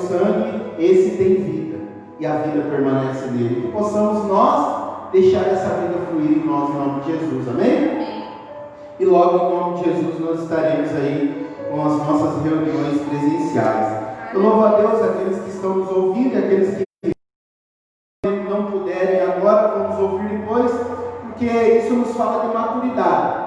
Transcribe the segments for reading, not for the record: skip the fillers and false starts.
sangue, esse tem vida, e a vida permanece nele. Que possamos nós deixar essa vida fluir em nós, em nome de Jesus, amém? E logo em nome de Jesus nós estaremos aí com as nossas reuniões presenciais. Eu louvo a Deus, aqueles que estão nos ouvindo e aqueles que não puderem agora, vamos ouvir depois, porque isso nos fala de maturidade.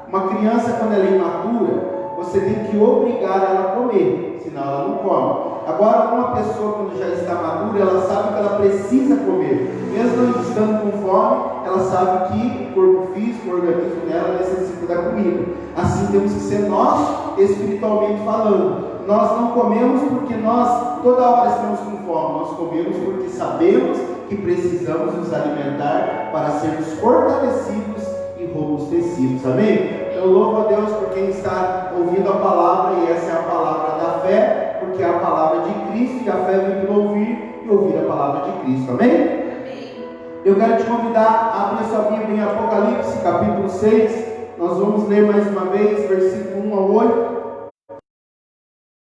Uma criança, quando ela é imatura, você tem que obrigar ela a comer, senão ela não come. Agora, uma pessoa, quando já está madura, ela sabe que ela precisa comer. Mesmo não estando com fome, ela sabe que o corpo físico, o organismo dela necessita da comida. Assim temos que ser nós, espiritualmente falando. Nós não comemos porque nós toda hora estamos com fome. Nós comemos porque sabemos que precisamos nos alimentar para sermos fortalecidos e robustecidos. Amém? Eu louvo a Deus por quem está ouvindo a palavra, e essa é a palavra da fé, porque é a palavra de Cristo, e a fé vem pelo ouvir e ouvir a palavra de Cristo. Amém? Amém. Eu quero te convidar a abrir sua Bíblia em Apocalipse, capítulo 6. Nós vamos ler mais uma vez, versículo 1 ao 8.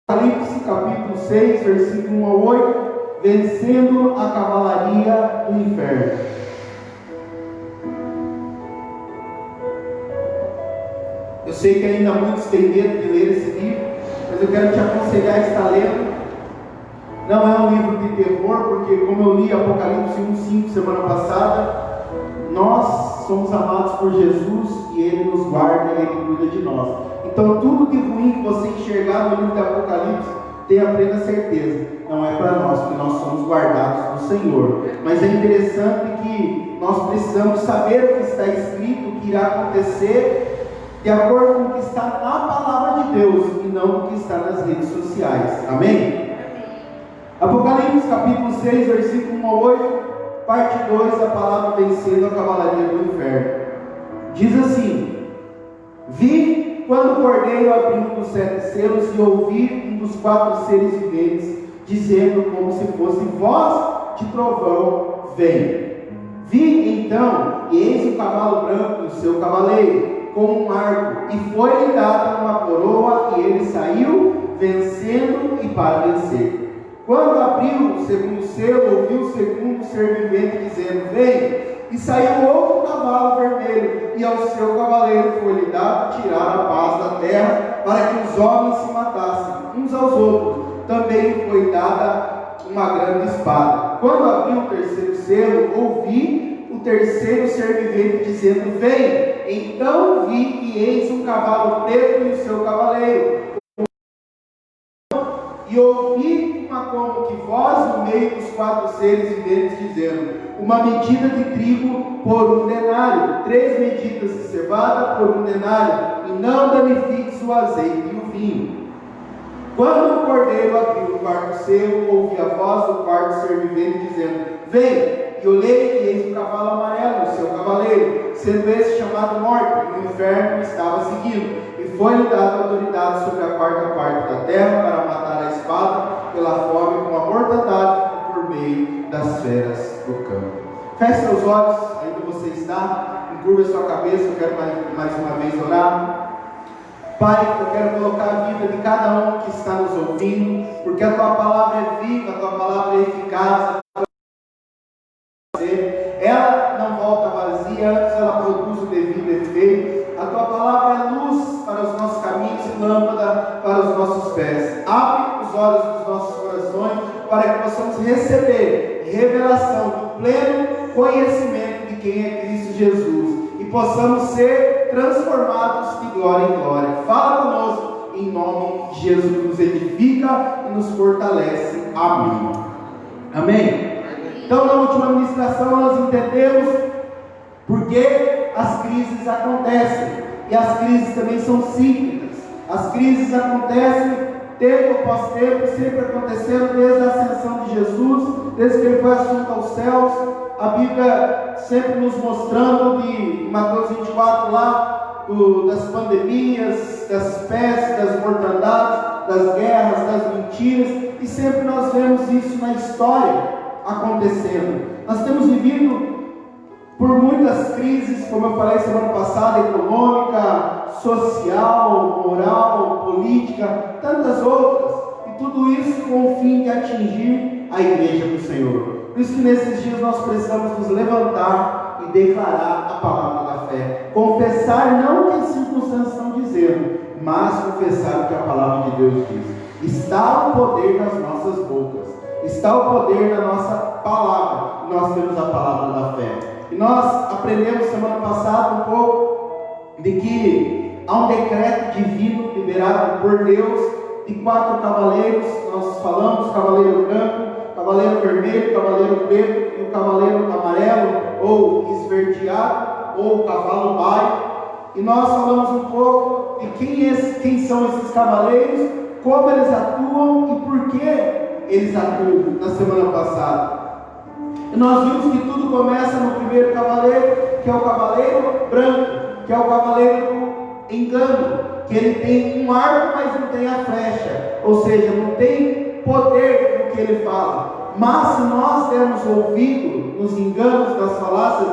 Apocalipse, capítulo 6, versículo 1 ao 8. Vencendo a cavalaria do inferno. Eu sei que ainda muitos têm medo de ler esse livro, mas eu quero te aconselhar a estar lendo. Não é um livro de terror, porque como eu li Apocalipse 1:5 semana passada, nós somos amados por Jesus e Ele nos guarda e Ele cuida de nós. Então tudo de ruim que você enxergar no livro de Apocalipse, tenha plena certeza, não é para nós, porque nós somos guardados do Senhor. Mas é interessante que nós precisamos saber o que está escrito, o que irá acontecer, de acordo com o que está na palavra de Deus e não o que está nas redes sociais. Amém? Apocalipse capítulo 6, versículo 1 ao 8, parte 2, a palavra vencendo a cavalaria do inferno. Diz assim: vi quando o cordeiro abriu um dos 7 selos e ouvi um dos 4 seres viventes dizendo como se fosse voz de trovão: vem. Vi então, e eis um cavalo branco e o seu cavaleiro com um arco, e foi-lhe dada uma coroa, e ele saiu vencendo e para vencer. Quando abriu o segundo selo, ouviu o segundo ser vivente dizendo: vem. E saiu outro cavalo vermelho, e ao seu cavaleiro foi-lhe dado tirar a paz da terra, para que os homens se matassem uns aos outros. Também foi dada uma grande espada. Quando abriu o terceiro selo, ouvi o terceiro ser vivente dizendo: vem. Então vi e eis um cavalo preto e o seu cavaleiro. E ouvi uma como que voz no meio dos 4 seres viventes dizendo: uma medida de trigo por 1 denário, 3 medidas de cevada por 1 denário, e não danifiques o azeite e o vinho. Quando o cordeiro abriu o 4º selo, ouvi a voz do 4º ser vivente dizendo: vem. E olhei e eis um cavalo amarelo, o seu cavaleiro, sendo esse chamado Morte, e o inferno estava seguindo. E foi-lhe dada autoridade sobre a 4ª parte da terra para matar a espada, pela fome, com a mortandade e por meio das feras do campo. Feche seus olhos, ainda você está, encurva sua cabeça, eu quero mais uma vez orar. Pai, eu quero colocar a vida de cada um que está nos ouvindo, porque a Tua palavra é viva, a Tua palavra é eficaz. Ela não volta vazia, antes ela produz o devido efeito. A Tua palavra é luz para os nossos caminhos e lâmpada para os nossos pés. Abre os olhos dos nossos corações para que possamos receber revelação do pleno conhecimento de quem é Cristo Jesus e possamos ser transformados de glória em glória. Fala conosco em nome de Jesus, que nos edifica e nos fortalece. Amém. Amém. Então, na última ministração, nós entendemos porque as crises acontecem. E as crises também são cíclicas. As crises acontecem tempo após tempo, sempre aconteceram desde a ascensão de Jesus, desde que Ele foi assunto aos céus. A Bíblia sempre nos mostrando de Mateus 24 lá, das pandemias, das pestes, das mortandades, das guerras, das mentiras. E sempre nós vemos isso na história acontecendo. Nós temos vivido por muitas crises, como eu falei semana passada, econômica, social, moral, política, tantas outras. E tudo isso com o fim de atingir a igreja do Senhor. Por isso que nesses dias nós precisamos nos levantar e declarar a palavra da fé. Confessar não o que as circunstâncias estão dizendo, mas confessar o que a palavra de Deus diz. Está o poder nas nossas bocas, está o poder na nossa palavra. Nós temos a palavra da fé. E nós aprendemos semana passada um pouco de que há um decreto divino liberado por Deus de 4 cavaleiros. Nós falamos cavaleiro branco, cavaleiro vermelho, cavaleiro preto e o cavaleiro amarelo, ou esverdeado, ou cavalo baio. E nós falamos um pouco de quem são esses cavaleiros, como eles atuam e por que eles atuam na semana passada. E nós vimos que tudo começa no primeiro cavaleiro, que é o cavaleiro branco, que é o cavaleiro do engano, que ele tem um arco, mas não tem a flecha, ou seja, não tem poder no que ele fala. Mas se nós dermos ouvido nos enganos das falácias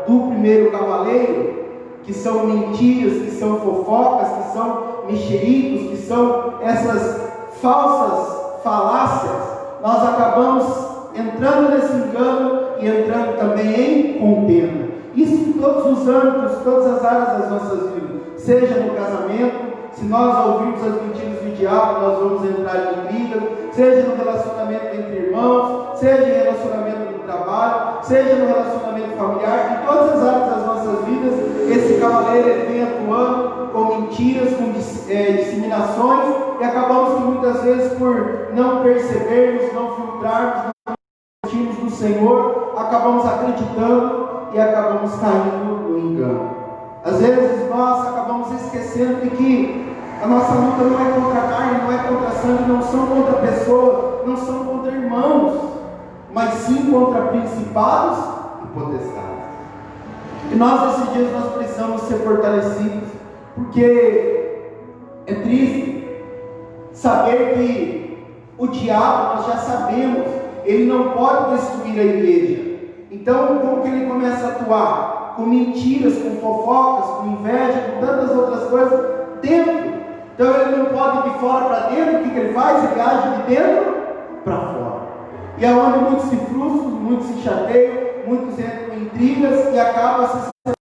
do primeiro cavaleiro, que são mentiras, que são fofocas, que são mexericos, que são essas falsas falácias, nós acabamos entrando nesse engano e entrando também em contenda. Isso em todos os âmbitos, todas as áreas das nossas vidas, seja no casamento. Se nós ouvirmos as mentiras do diabo, nós vamos entrar em briga, seja no relacionamento entre irmãos, seja em relacionamento no trabalho, seja no relacionamento familiar, em todas as áreas das nossas vidas, esse cavaleiro ele vem atuando com mentiras, com disseminações, e acabamos que muitas vezes por não percebermos, não filtrarmos, não sentirmos do Senhor, acabamos acreditando e acabamos caindo no engano. Às vezes nós acabamos esquecendo de que a nossa luta não é contra a carne, não é contra sangue, não são contra pessoas, não são contra irmãos, mas sim contra principados e potestades. E nós nesses dias nós precisamos ser fortalecidos, porque é triste saber que o diabo, nós já sabemos, ele não pode destruir a igreja. Então como que ele começa a atuar? Com mentiras, com fofocas, com inveja, com tantas outras coisas dentro. Então ele não pode ir de fora para dentro. O que ele faz? Ele age de dentro para fora. E é onde muitos se frustram, muitos se chateiam, muitos entram em intrigas e acabam se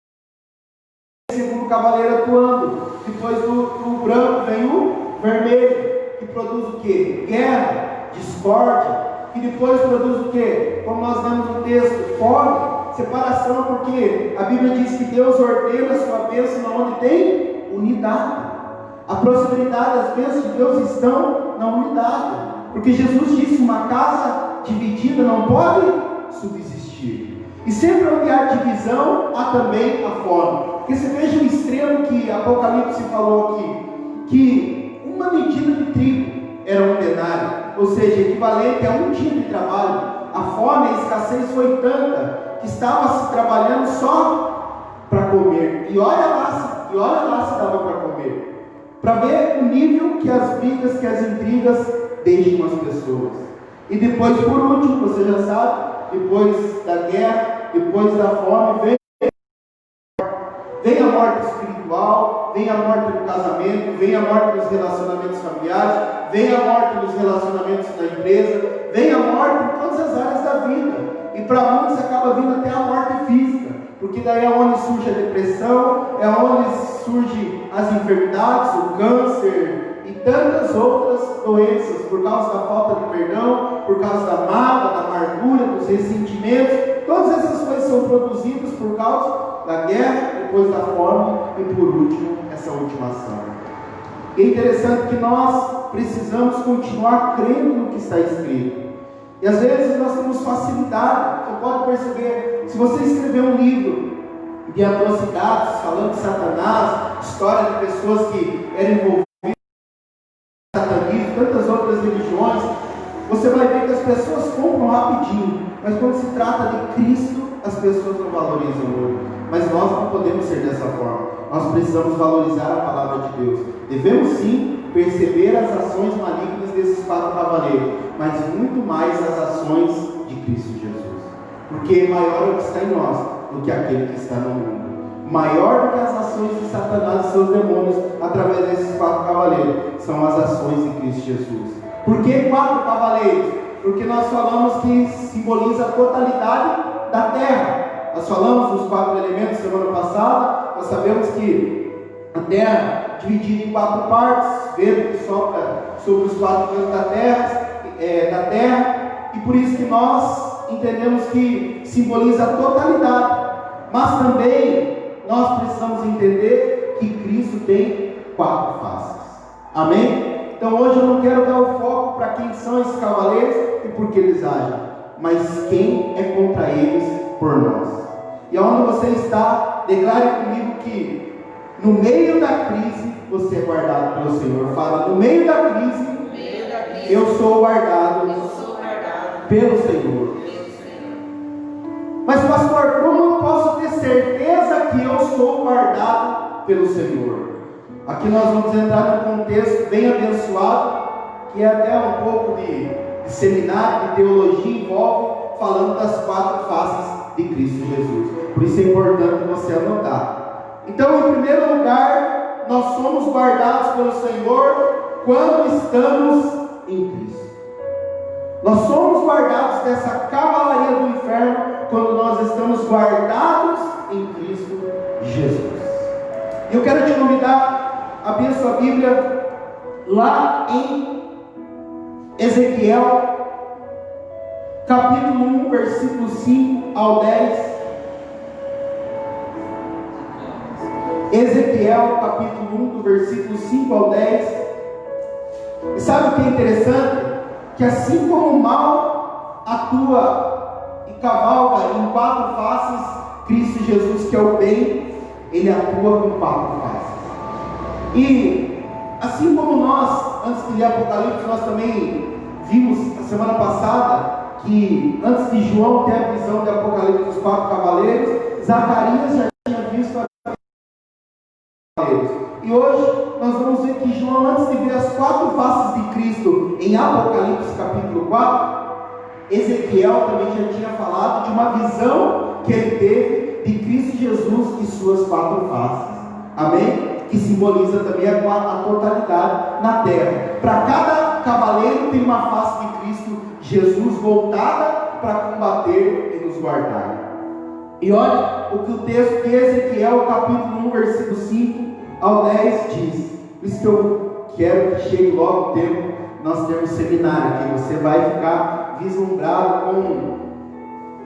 segundo cavaleiro atuando. Depois do branco vem o vermelho, que produz o quê? Guerra, discórdia, que depois produz o quê? Como nós vemos no texto, fome, separação, porque a Bíblia diz que Deus ordena a sua bênção onde tem unidade. A prosperidade, as bênçãos de Deus estão na unidade, porque Jesus disse: uma casa dividida não pode subsistir. E sempre onde há divisão, há também a fome. Porque você veja o extremo que Apocalipse falou aqui, que uma medida de trigo era um denário, ou seja, equivalente a um dia de trabalho. A fome, a escassez foi tanta que estava se trabalhando só para comer. E olha lá se dava para comer. Para ver o nível que as brigas, que as intrigas deixam as pessoas. E depois, por último, você já sabe, depois da guerra, depois da fome, vem a morte espiritual, vem a morte do casamento, vem a morte dos relacionamentos familiares, vem a morte dos relacionamentos na empresa, vem a morte em todas as áreas da vida. E para muitos acaba vindo até a morte física, porque daí é onde surge a depressão, é onde surgem as enfermidades, o câncer e tantas outras doenças, por causa da falta de perdão, por causa da mágoa, da amargura, dos ressentimentos. Todas essas coisas são produzidas por causa da guerra, depois da fome e por último, essa última ação. E é interessante que nós precisamos continuar crendo no que está escrito. E às vezes nós temos facilidade. Você pode perceber, se você escrever um livro de atrocidades, falando de Satanás, história de pessoas que eram envolvidas em satanismo, tantas outras religiões, você vai ver que as pessoas compram rapidinho, mas quando se trata de Cristo, as pessoas não valorizam muito. Mas nós não podemos ser dessa forma. Nós precisamos valorizar a palavra de Deus. Devemos sim perceber as ações malignas desses 4 cavaleiros, mas muito mais as ações de Cristo Jesus. Porque maior é o que está em nós do que aquele que está no mundo. Maior do que as ações de Satanás e seus demônios através desses 4 cavaleiros são as ações de Cristo Jesus. Por que 4 cavaleiros? Porque nós falamos que simboliza a totalidade da terra. Nós falamos dos 4 elementos semana passada. Nós sabemos que a terra dividida em 4 partes, vento que sopra sobre os 4 cantos da terra, e por isso que nós entendemos que simboliza a totalidade. Mas também nós precisamos entender que Cristo tem 4 faces. Amém? Então hoje eu não quero dar o foco para quem são esses cavaleiros e por que eles agem, mas quem é contra eles por nós. E aonde você está, declare comigo que no meio da crise você é guardado pelo Senhor. Fala, no meio da crise eu sou guardado pelo Senhor. Mas pastor, como eu posso ter certeza que eu sou guardado pelo Senhor? Aqui nós vamos entrar num contexto bem abençoado, que é até um pouco de seminário, de teologia, envolve falando das 4 faces de Cristo Jesus. Por isso é importante você anotar. Então, em primeiro lugar, nós somos guardados pelo Senhor quando estamos em Cristo. Nós somos guardados dessa cavalaria do inferno quando nós estamos guardados em Cristo Jesus. E eu quero te convidar a abrir sua Bíblia lá em Ezequiel, capítulo 1, versículo 5 ao 10. Ezequiel, capítulo 1, do versículo 5 ao 10. E sabe o que é interessante? Que assim como o mal atua e cavalga em 4 faces, Cristo Jesus, que é o bem, ele atua com 4 faces. E assim como nós, antes de ler Apocalipse, nós também vimos a semana passada que antes de João ter a visão de Apocalipse dos 4 cavaleiros, Zacarias já tinha visto a cavaleiros. E hoje nós vamos ver que João, antes de ver as 4 faces de Cristo em Apocalipse capítulo 4, Ezequiel também já tinha falado de uma visão que ele teve de Cristo Jesus e suas 4 faces. Amém? Que simboliza também a totalidade na terra. Para cada cavaleiro tem uma face de Cristo Jesus voltada para combater e nos guardar. E olha o que o texto de Ezequiel, capítulo 1, versículo 5 ao 10 diz. Por isso que eu quero que chegue logo o tempo, nós temos seminário aqui. Você vai ficar vislumbrado com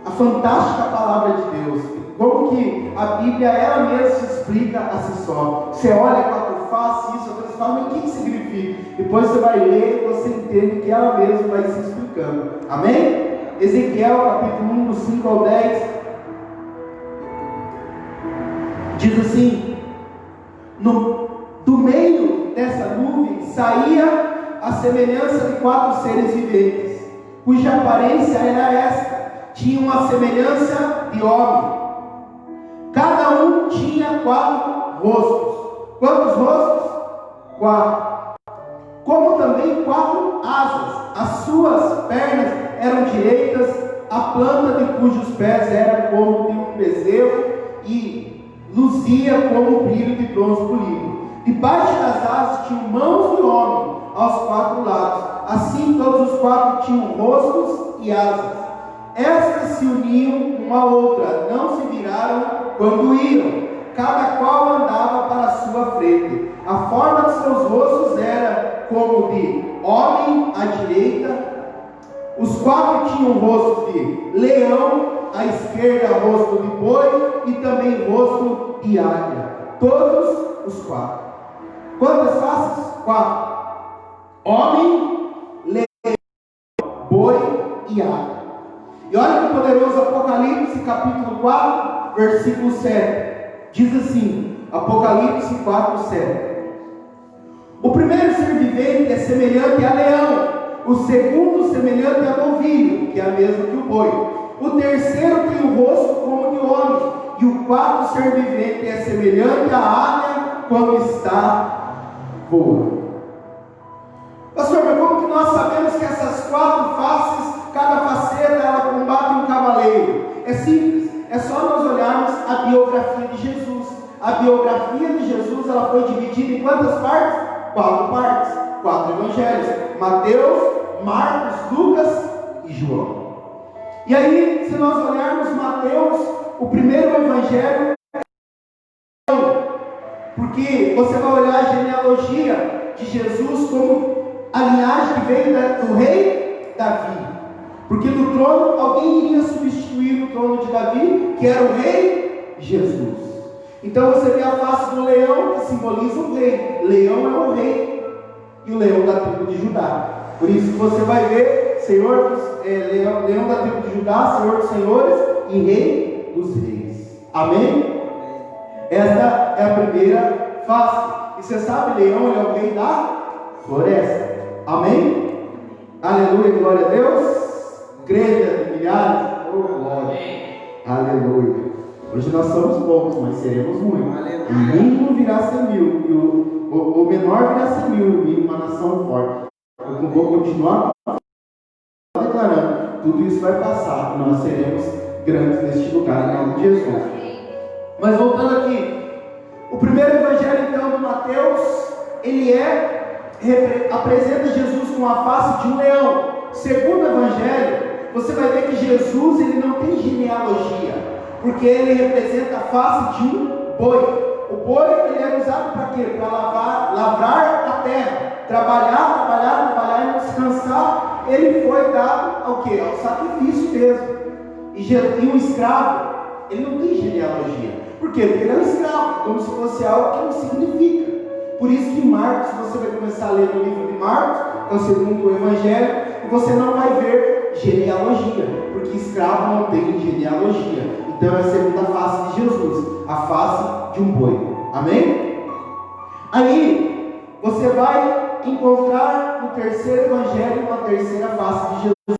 a fantástica palavra de Deus. Como que a Bíblia, ela mesma se explica a si só. Você olha 4 faces, isso, outras falam, mas o que significa? Depois você vai ler e você entende que ela mesma vai se explicando. Amém? Ezequiel, capítulo 1, do 5 ao 10, diz assim: do meio dessa nuvem saía a semelhança de 4 seres viventes, cuja aparência era esta: tinha uma semelhança de homem. Cada um tinha 4 rostos. Quantos rostos? 4. Como também 4 asas. As suas pernas eram direitas, a planta de cujos pés era como de um bezerro e luzia como um brilho de bronze polido. Debaixo das asas tinham mãos de homem aos 4 lados. Assim todos os 4 tinham rostos e asas. Estas se uniam uma à outra, não se viraram quando iam, cada qual andava para a sua frente. A forma de seus rostos era como de homem à direita. Os 4 tinham rosto de leão, à esquerda rosto de boi e também rosto de águia. Todos os 4. Quantas faces? 4. Homem, leão, boi e águia. E olha que poderoso Apocalipse, capítulo 4, versículo 7. Diz assim, Apocalipse 4, 7. O primeiro ser vivente é semelhante a leão, o segundo semelhante a novilho, que é a mesma que o boi. O terceiro tem o rosto como de homem, e o 4º ser vivente é semelhante à águia quando está voando. Pastor, mas como que nós sabemos que essas 4 faces, cada faceta, ela combate um cavaleiro? É simples, é só nós olharmos a biografia de Jesus. A biografia de Jesus, ela foi dividida em quantas partes? 4 partes, 4 evangelhos. Mateus, Marcos, Lucas e João. E aí, se nós olharmos Mateus, o primeiro evangelho, porque você vai olhar a genealogia de Jesus como a linhagem que veio do rei Davi, porque no trono alguém iria substituir o trono de Davi, que era o rei Jesus. Então você vê a face do leão, que simboliza o rei. Leão é o rei e o leão da tribo de Judá. Por isso você vai ver leão da tribo de Judá, Senhor dos senhores e rei dos reis. Amém? Esta é a primeira face. E você sabe, leão é o rei da floresta. Amém? Aleluia, glória a Deus. Grelha de milhares. Oh, glória. Aleluia. Hoje nós somos poucos, mas seremos muitos. O mínimo virá 100.000. E o menor virá 100.000. Uma nação forte. Eu vou continuar declarando. Tudo isso vai passar. E nós seremos grandes neste lugar, em nome de Jesus. Mas voltando aqui. O primeiro evangelho, então, de Mateus, ele apresenta Jesus com a face de um leão. Segundo evangelho, você vai ver que Jesus, ele não tem genealogia, porque ele representa a face de um boi. O boi, ele era usado para quê? Para lavrar a terra, trabalhar e não descansar. Ele foi dado ao quê? Ao sacrifício mesmo. E um escravo, ele não tem genealogia. Por quê? Porque ele é um escravo, como se fosse algo que não significa. Por isso que em Marcos, você vai começar a ler no livro de Marcos, que é o segundo evangelho, e você não vai ver genealogia, porque escravo não tem genealogia. Então é a segunda face de Jesus, a face de um boi. Amém? Aí, você vai encontrar no terceiro evangelho uma terceira face de Jesus,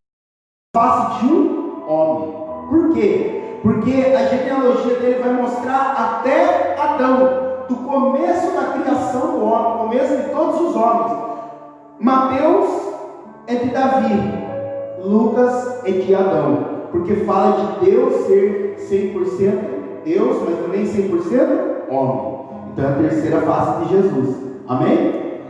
a face de um homem. Por quê? Porque a genealogia dele vai mostrar até Adão, do começo da criação do homem, começo de todos os homens. Mateus é de Davi, Lucas é de Adão, porque fala de Deus ser 100% Deus, mas também 100% homem. Então é a terceira face de Jesus. Amém?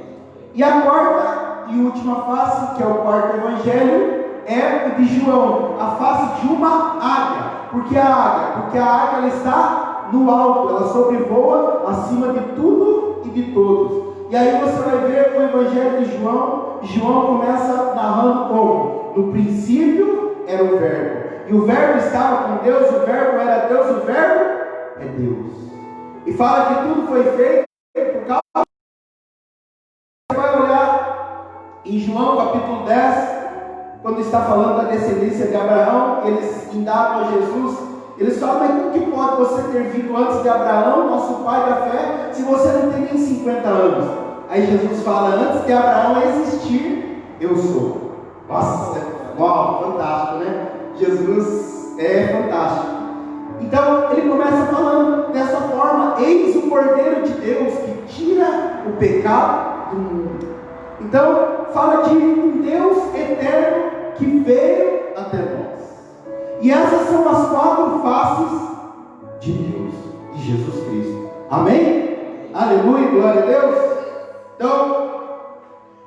E a quarta e última face, que é o quarto evangelho, é o de João, a face de uma águia. Por que a águia? Porque a águia ela está no alto, ela sobrevoa acima de tudo e de todos. E aí você vai ver o evangelho de João. João começa narrando como? No princípio era o verbo, e o verbo estava com Deus, o verbo era Deus, o verbo é Deus. E fala que tudo foi feito por causa. Você vai olhar em João capítulo 10, quando está falando da descendência de Abraão, eles indagam a Jesus, eles falam: mas como que pode você ter vindo antes de Abraão, nosso pai da fé, se você não tem nem 50 anos? Aí Jesus fala: antes de Abraão existir, eu sou. Nossa, uau, fantástico, né? Jesus é fantástico. Então ele começa falando dessa forma: eis o Cordeiro de Deus que tira o pecado do mundo. Então fala de um Deus eterno que veio até nós. E essas são as quatro faces de Deus, de Jesus Cristo. Amém? Aleluia, glória a Deus. Então,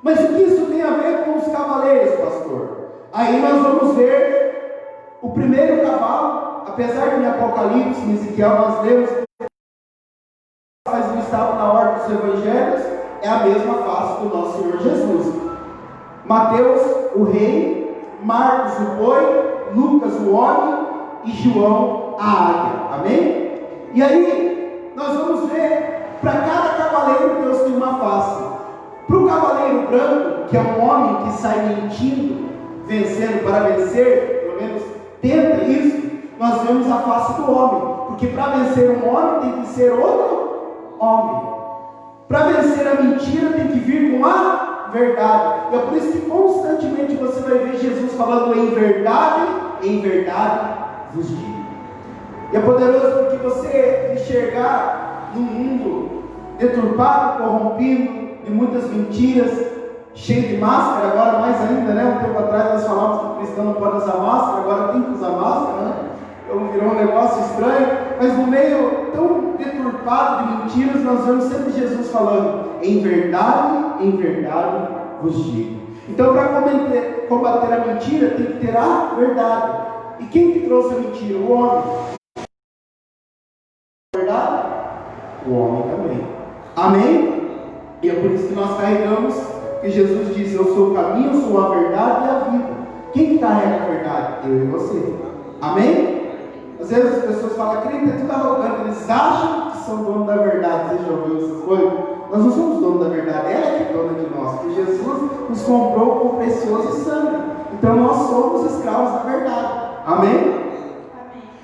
mas o que isso tem a ver com os cavaleiros, pastor? Aí nós vamos ver o primeiro cavalo. Apesar de em Apocalipse, em Ezequiel nós lemos, mas não estava na ordem dos evangelhos, é a mesma face do nosso Senhor Jesus. Mateus, o rei; Marcos, o boi; Lucas, o homem; e João, a águia. Amém? E aí, nós vamos ver, para cada cavaleiro, Deus tem uma face. Para o cavaleiro branco, que é um homem que sai mentindo, vencendo para vencer, pelo menos tenta isso, nós vemos a face do homem. Porque para vencer um homem, tem que ser outro homem. Para vencer a mentira, tem que vir com a verdade. E é por isso que constantemente você vai ver Jesus falando: em verdade vos digo. E é poderoso porque você enxergar num mundo deturpado, corrompido, de muitas mentiras, cheio de máscara, agora mais ainda, né? Um tempo atrás nós falávamos que o cristão não pode usar máscara, agora tem que usar máscara, né? Então virou um negócio estranho, mas no meio tão deturpado de mentiras, nós vemos sempre Jesus falando: em verdade vos digo. Então, para combater a mentira, tem que ter a verdade. E quem que trouxe a mentira? O homem. A verdade? O homem também. Amém? E é por isso que nós carregamos, que Jesus disse: eu sou o caminho, eu sou a verdade e a vida. Quem que carrega a verdade? Eu e você. Amém? Às vezes as pessoas falam, crente é tudo arrogante, eles acham que são donos da verdade. Você já ouviu essas coisas? Nós não somos donos da verdade, ela é que é dona de nós, porque Jesus nos comprou com precioso sangue. Então nós somos escravos da verdade. Amém?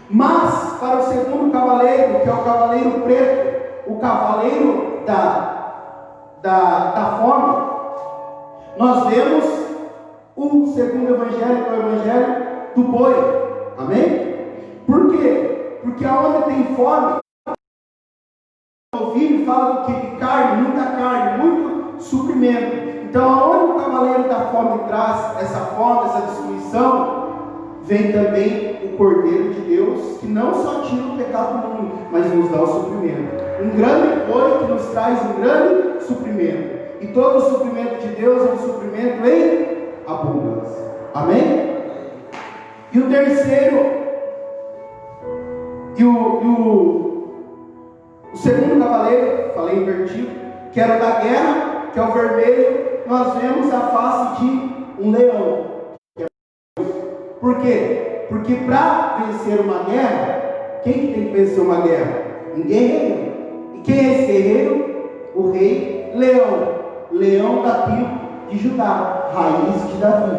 Mas, para o segundo cavaleiro, que é o cavaleiro preto, o cavaleiro da fome, nós vemos o segundo evangelho, que é o evangelho do boi. Amém? Por quê? Porque aonde tem fome, o filho fala do que? De carne, muita carne, muito suprimento. Então, aonde o cavaleiro da fome traz essa fome, essa destruição, vem também o Cordeiro de Deus, que não só tira o pecado do mundo, mas nos dá o suprimento. Um grande boi que nos traz um grande suprimento. E todo o suprimento de Deus é um suprimento em abundância. Amém? E o terceiro, o segundo cavaleiro, falei invertido, que era o da guerra, que é o vermelho, nós vemos a face de um leão. Por quê? Porque para vencer uma guerra, quem que tem que vencer uma guerra? Um guerreiro. E quem é esse guerreiro? O rei Leão. Leão da tribo de Judá, raiz de Davi.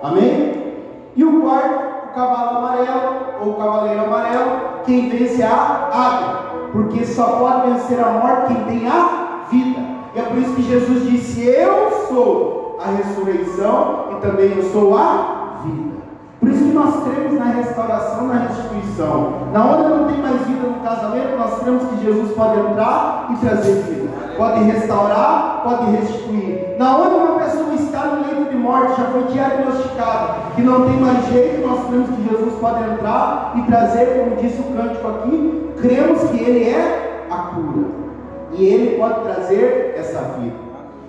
Amém? E o quarto, o cavalo amarelo, ou o cavaleiro amarelo, quem vence é a águia. Porque só pode vencer a morte quem tem a vida. E é por isso que Jesus disse: eu sou a ressurreição e também eu sou a vida. Por isso que nós cremos na restauração, na restituição. Na hora não tem mais vida no casamento, nós cremos que Jesus pode entrar e trazer vida. Pode restaurar, pode restituir. Na hora uma pessoa está no leito de morte, já foi diagnosticada, que não tem mais jeito, nós cremos que Jesus pode entrar e trazer, como disse o cântico aqui, cremos que Ele é a cura. E Ele pode trazer essa vida.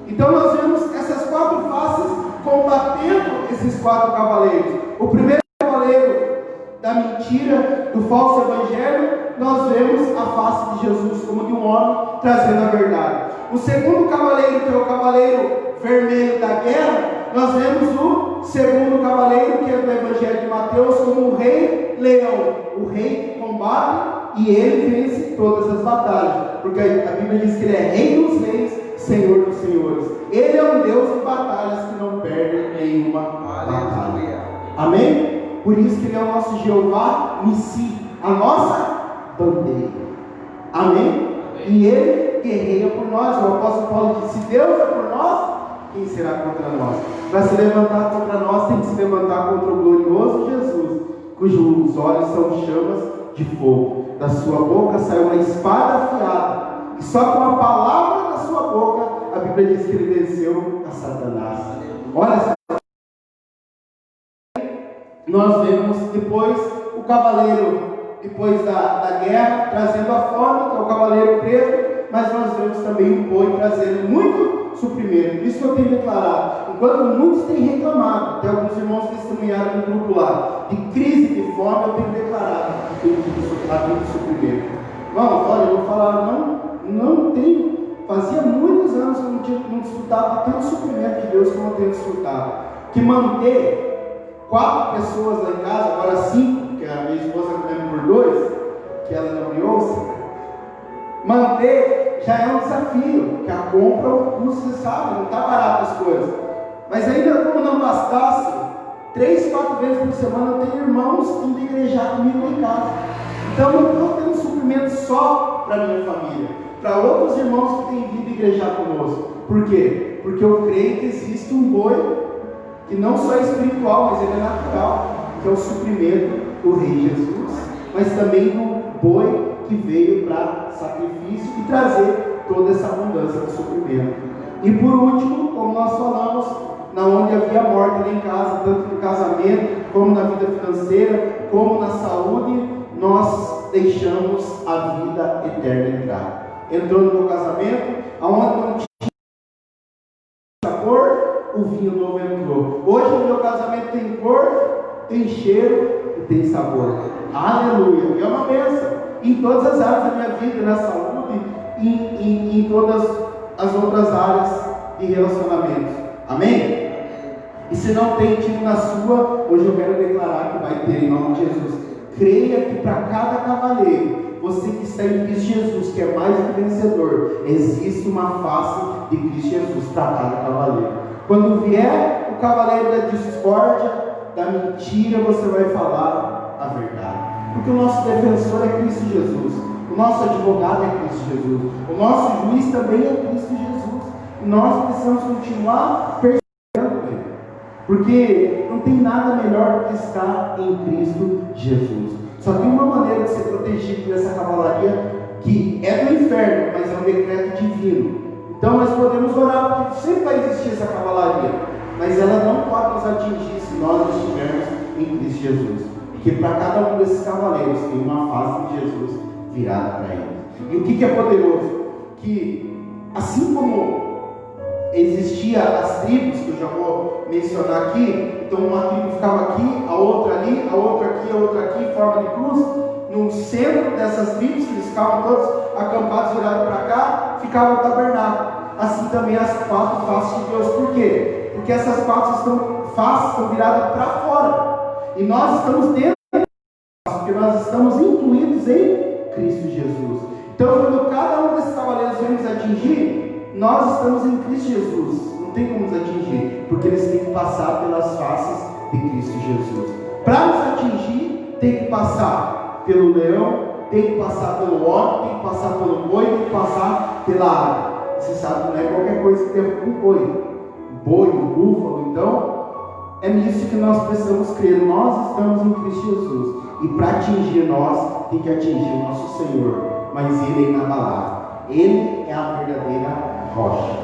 Então nós vemos essas quatro faces combatendo esses quatro cavaleiros. O primeiro cavaleiro da mentira, do falso evangelho, nós vemos a face de Jesus como de um homem trazendo a verdade. O segundo cavaleiro, que é o cavaleiro vermelho da guerra, nós vemos o segundo cavaleiro, que é do evangelho de Mateus, como o rei leão, o rei que combate e ele vence todas as batalhas, porque a Bíblia diz que ele é rei dos reis, Senhor dos senhores. Ele é um Deus de batalhas que não perde nenhuma batalha. Amém? Por isso que Ele é o nosso Jeová Nissi, a nossa bandeira. Amém? E Ele guerreia por nós. O apóstolo Paulo disse: se Deus é por nós, quem será contra nós? Para se levantar contra nós, tem que se levantar contra o glorioso Jesus, cujos olhos são chamas de fogo. Da sua boca saiu uma espada afiada, e só com a palavra da sua boca a Bíblia diz que ele venceu a Satanás. Olha, nós vemos depois o cavaleiro, depois da guerra, trazendo a fome, que é o cavaleiro preto, mas nós vemos também o boi trazendo muito suprimento. Isso que eu tenho declarado. Enquanto muitos têm reclamado, até alguns irmãos testemunharam no grupo lá, de crise de fome, eu tenho declarado que tem muito suprimento. Irmãos, olha, eu vou falar, não tenho. Fazia muitos anos que eu não desfrutava tanto suprimento de Deus como eu tenho desfrutado. Que manter 4 pessoas lá em casa, agora 5, porque a minha esposa comendo por 2, que ela não me ouça, manter já é um desafio, que a compra, o custo, você sabe, não está barato as coisas. Mas ainda como não bastasse, 3, 4 vezes por semana eu tenho irmãos indo igrejar comigo em casa. Então eu não tenho suprimento só para minha família, para outros irmãos que têm vindo igrejar conosco. Por quê? Porque eu creio que existe um boi que não só é espiritual, mas ele é natural, que é o suprimento do Rei Jesus, mas também do boi que veio para sacrifício e trazer toda essa abundância do suprimento. E por último, como nós falamos, na onde havia morte lá em casa, tanto no casamento, como na vida financeira, como na saúde, nós deixamos a vida eterna entrar. Entrou no meu casamento, aonde não tinha sabor, o vinho novo entrou. Hoje o meu casamento tem cor, tem cheiro e tem sabor. Aleluia! E é uma bênção em todas as áreas da minha vida, na saúde e em todas as outras áreas de relacionamentos. Amém? E se não tem tido na sua, hoje eu quero declarar que vai ter em nome de Jesus. Creia que para cada cavaleiro, você que está em Cristo Jesus, que é mais do que vencedor, existe uma face de Cristo Jesus para cada cavaleiro. Quando vier o cavaleiro da discórdia, da mentira, você vai falar a verdade. Porque o nosso defensor é Cristo Jesus, o nosso advogado é Cristo Jesus, o nosso juiz também é Cristo Jesus. E nós precisamos continuar perseverando Ele, porque não tem nada melhor do que estar em Cristo Jesus. Só tem uma maneira de ser protegido dessa cavalaria, que é do inferno, mas é um decreto divino. Então nós podemos orar, porque sempre vai existir essa cavalaria, mas ela não pode nos atingir se nós estivermos em Cristo Jesus. Porque para cada um desses cavaleiros tem uma face de Jesus virada para ele. E o que é poderoso? Que assim como existia as tribos, que eu já vou mencionar aqui, então uma tribo ficava aqui, a outra ali, a outra aqui, em forma de cruz. No centro dessas tribos, que eles ficavam todos acampados, virados para cá, ficava o tabernáculo. Assim também as quatro faces de Deus. Por quê? Porque essas quatro faces estão viradas para fora. E nós estamos dentro, porque nós estamos incluídos em Cristo Jesus. Então, quando cada um desses cavaleiros vem nos atingir, nós estamos em Cristo Jesus. Não tem como nos atingir, porque eles têm que passar pelas faces de Cristo Jesus. Para nos atingir, tem que passar pelo leão, tem que passar pelo homem, tem que passar pelo boi, tem que passar pela água. Você sabe que não é qualquer coisa que tem com o boi. O boi, o búfalo, então, é nisso que nós precisamos crer. Nós estamos em Cristo Jesus. E para atingir nós, tem que atingir o nosso Senhor. Mas Ele é inabalável. Ele é a verdadeira rocha.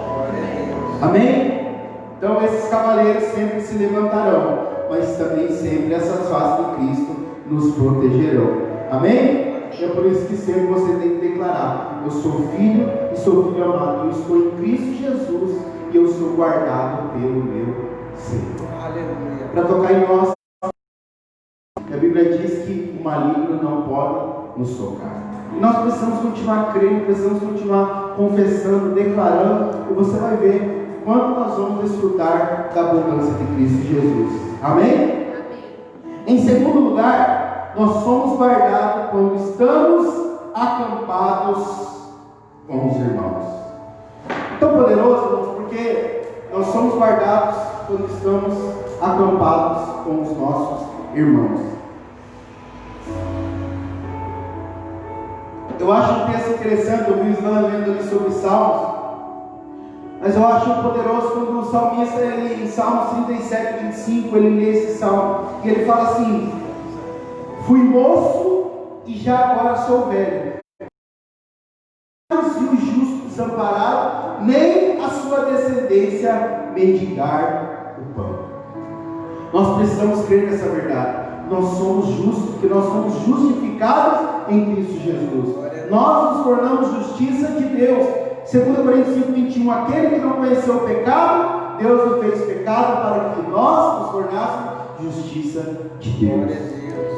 Amém? Então esses cavaleiros sempre se levantarão, mas também sempre essas faces de Cristo nos protegerão. Amém? É por isso que sempre você tem que declarar: eu sou filho e sou filho amado. Eu estou em Cristo Jesus e eu sou guardado pelo meu Senhor. Aleluia. Para tocar em nós, a Bíblia diz que o maligno não pode nos tocar. E nós precisamos continuar crendo, precisamos continuar confessando, declarando, e você vai ver quanto nós vamos desfrutar da abundância de Cristo Jesus. Amém? Amém. Em segundo lugar, nós somos guardados quando estamos acampados com os irmãos. Tão poderoso, irmãos, porque nós somos guardados quando estamos acampados com os nossos irmãos. Eu acho um texto interessante, eu vi o Ivan lendo ali sobre Salmos, mas eu acho poderoso quando o salmista, ele, em Salmos 37, 25, ele lê esse salmo, e ele fala assim: fui moço e já agora sou velho, não se o justo desamparado, nem a sua descendência mendigar o pão. Nós precisamos crer nessa verdade. Nós somos justos, porque nós somos justificados em Cristo Jesus. Nós nos tornamos justiça de Deus. 2 Coríntios 5, 21, aquele que não conheceu o pecado, Deus o fez pecado para que nós nos tornássemos justiça de Deus.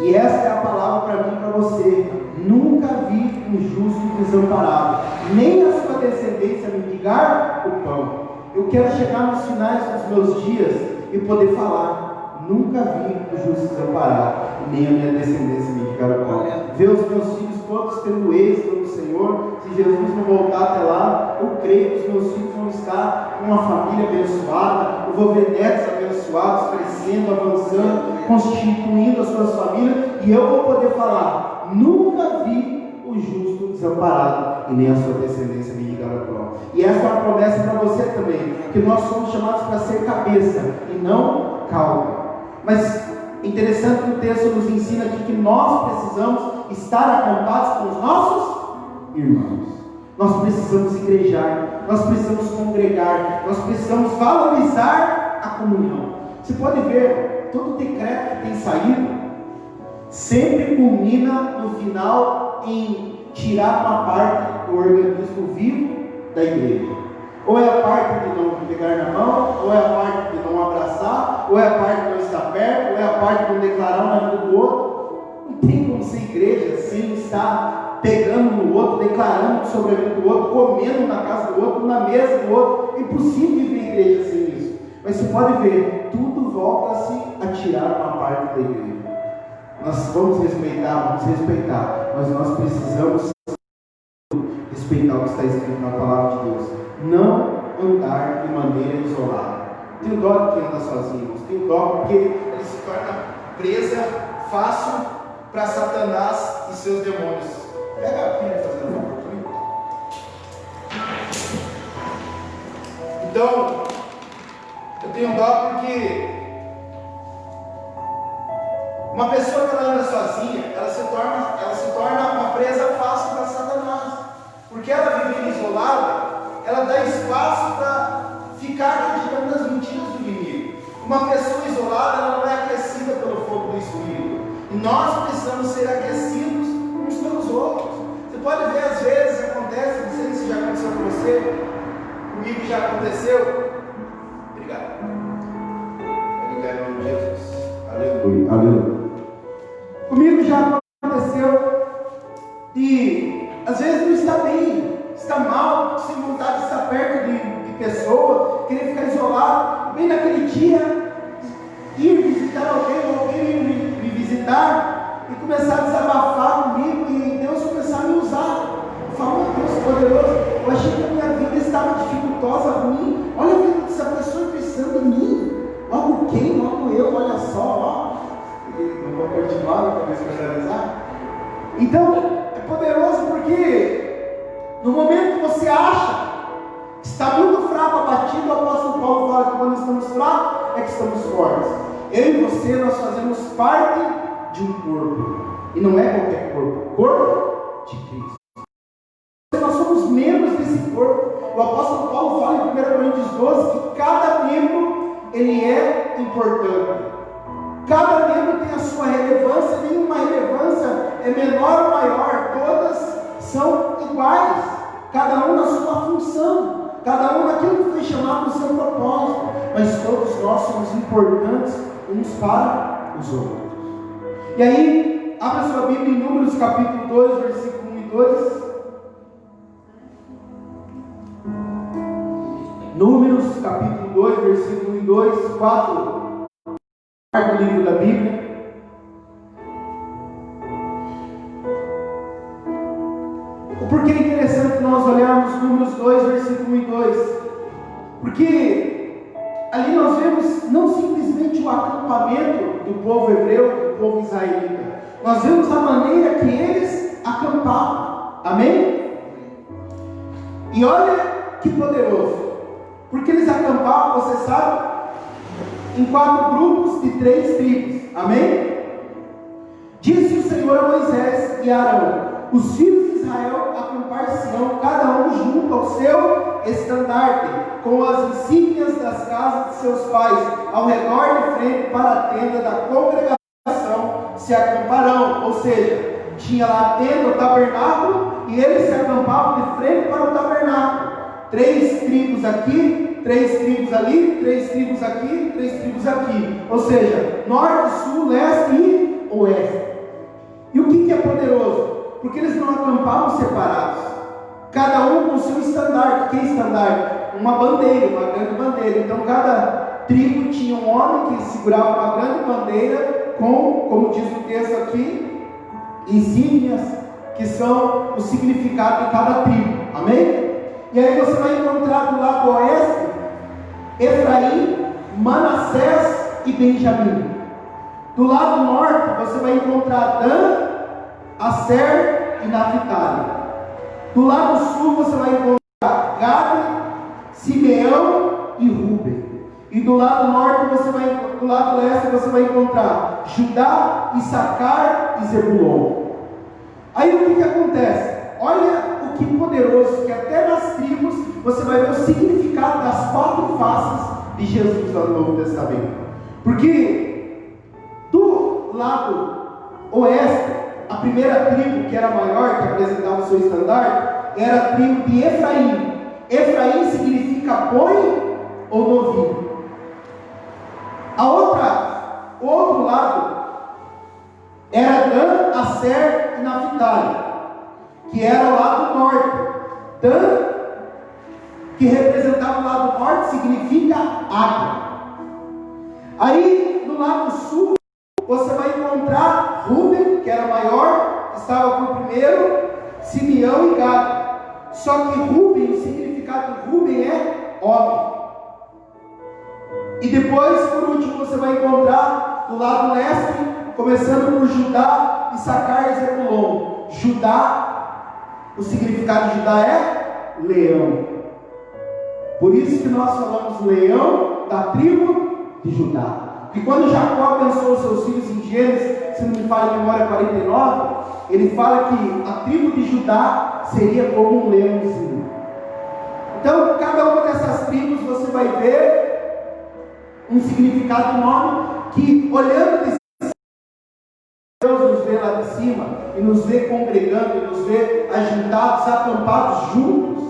E essa é a palavra para mim e para você. Nunca vi um justo desamparado, nem a sua descendência mendigar o pão. Eu quero chegar nos finais dos meus dias e poder falar: nunca vi o justo desamparado, nem a minha descendência mendigar o pão. Ver os meus filhos todos tendo êxito no Senhor. Se Jesus não voltar até lá, eu creio que os meus filhos vão estar com uma família abençoada. Eu vou ver netos abençoados, crescendo, avançando, constituindo as suas famílias, e eu vou poder falar: nunca vi o justo desamparado, e nem a sua descendência mendigar o pão. E essa é uma promessa para você também, que nós somos chamados para ser cabeça e não cauda. Mas interessante que o texto nos ensina aqui que nós precisamos estar acampados com os nossos irmãos. Nós precisamos igrejar, nós precisamos congregar, nós precisamos valorizar a comunhão. Você pode ver, todo decreto que tem saído sempre culmina no final em tirar uma parte do organismo vivo da igreja. Ou é a parte de não pegar na mão, ou é a parte de não abraçar, ou é a parte de não estar perto, ou é a parte de não declarar na vida do outro. Não tem como ser igreja sem estar pegando no outro, declarando sobre a vida do outro, comendo na casa do outro, na mesa do outro. É impossível viver igreja sem isso. Mas você pode ver, tudo volta-se a tirar uma parte da igreja. Nós vamos respeitar, mas nós precisamos respeitar o que está escrito na palavra de Deus. Não andar de maneira isolada. Tenho dó de quem anda sozinho, tenho dó porque ele se torna presa fácil para Satanás e seus demônios. Pega a pilha fazendo um favor comigo. Então, eu tenho dó porque uma pessoa que ela anda sozinha, ela se torna uma presa fácil para Satanás. Porque ela vivendo isolada, ela dá espaço para ficar acreditando nas mentiras do inimigo. Uma pessoa isolada, ela não é aquecida pelo fogo do Espírito. E nós precisamos ser aquecidos uns pelos outros. Você pode ver, às vezes acontece, não sei se já aconteceu com você, comigo já aconteceu. Obrigado. Obrigado em nome de Jesus. Aleluia. Aleluia. Comigo já aconteceu e às vezes não está bem, está mal, sem vontade de estar perto de pessoa, querer ficar isolado, bem naquele dia, ir visitar alguém, ou alguém me visitar, e começar a desabafar comigo, e Deus começar a me usar. Eu falo, meu Deus poderoso, eu achei que a minha vida estava dificultosa, ruim, olha a vida dessa pessoa precisando de mim, logo quem, logo eu, olha só, ó, e não vou continuar, não vou me especializar. Então, é poderoso porque no momento que você acha que está muito fraco, abatido, o apóstolo Paulo fala que quando estamos fracos é que estamos fortes. Eu e você, nós fazemos parte de um corpo, e não é qualquer corpo, corpo de Cristo. Nós somos membros desse corpo. O apóstolo Paulo fala em 1 Coríntios 12 que cada membro ele é importante. Cada membro tem a sua relevância, nenhuma relevância é menor ou maior, todas são iguais, cada um na sua função, cada um naquilo que foi chamado no seu propósito, mas todos nós somos importantes uns para os outros. E aí, abra sua Bíblia em Números capítulo 2, versículo 1 e 2. Números capítulo 2, versículo 1 e 2, 4. Do livro da Bíblia. O porquê é interessante nós olharmos Números 2, versículo 1 e 2? Porque ali nós vemos não simplesmente o acampamento do povo hebreu, do povo israelita, nós vemos a maneira que eles acampavam. Amém? E olha que poderoso, porque eles acampavam, você sabe, em 4 grupos de 3 tribos. Amém? Disse o Senhor a Moisés e a Arão: os filhos de Israel acampar-se-ão cada um junto ao seu estandarte, com as insígnias das casas de seus pais, ao redor de frente para a tenda da congregação se acamparão. Ou seja, tinha lá a tenda, o tabernáculo, e eles se acampavam de frente para o tabernáculo. 3 tribos aqui, 3 tribos ali, 3 tribos aqui, 3 tribos aqui. Ou seja, norte, sul, leste e oeste. E o que é poderoso? Porque eles não acampavam separados, cada um com o seu estandarte. Que estandarte? Uma bandeira, uma grande bandeira. Então cada tribo tinha um homem que segurava uma grande bandeira com, como diz o texto aqui, insígnias, que são o significado de cada tribo. Amém? E aí você vai encontrar do lado oeste Efraim, Manassés e Benjamim. Do lado norte você vai encontrar Dan, Aser e Naphtali. Do lado sul você vai encontrar Gad, Simeão e Ruben. E do lado norte do lado leste você vai encontrar Judá, Issacar e Zebulon. Aí o que acontece? Olha o que poderoso, que até nas tribos você vai ver o significado das 4 faces de Jesus no Novo Testamento. Porque do lado oeste, a primeira tribo, que era maior, que apresentava o seu estandarte, era a tribo de Efraim. Efraim significa significa boi ou novilho. O outro lado era Dan, Aser e Naphtali, que era o lado norte. Dan, que representava o lado norte, significa águia. Aí, no lado sul, você vai encontrar Ruben, que era maior, estava por primeiro, Simeão e Gad. Só que Ruben, o significado de Ruben é homem. E depois, por último, você vai encontrar do lado leste, começando por Judá, Issacar e Zebulon. Judá, o significado de Judá é leão. Por isso que nós falamos leão da tribo de Judá. E quando Jacó abençoou seus filhos em Gênesis, se não me falha a memória, 49, ele fala que a tribo de Judá seria como um leãozinho. Então, cada uma dessas tribos você vai ver um significado de nome que, olhando de Deus nos vê lá de cima e nos vê congregando, e nos vê ajuntados, acampados juntos.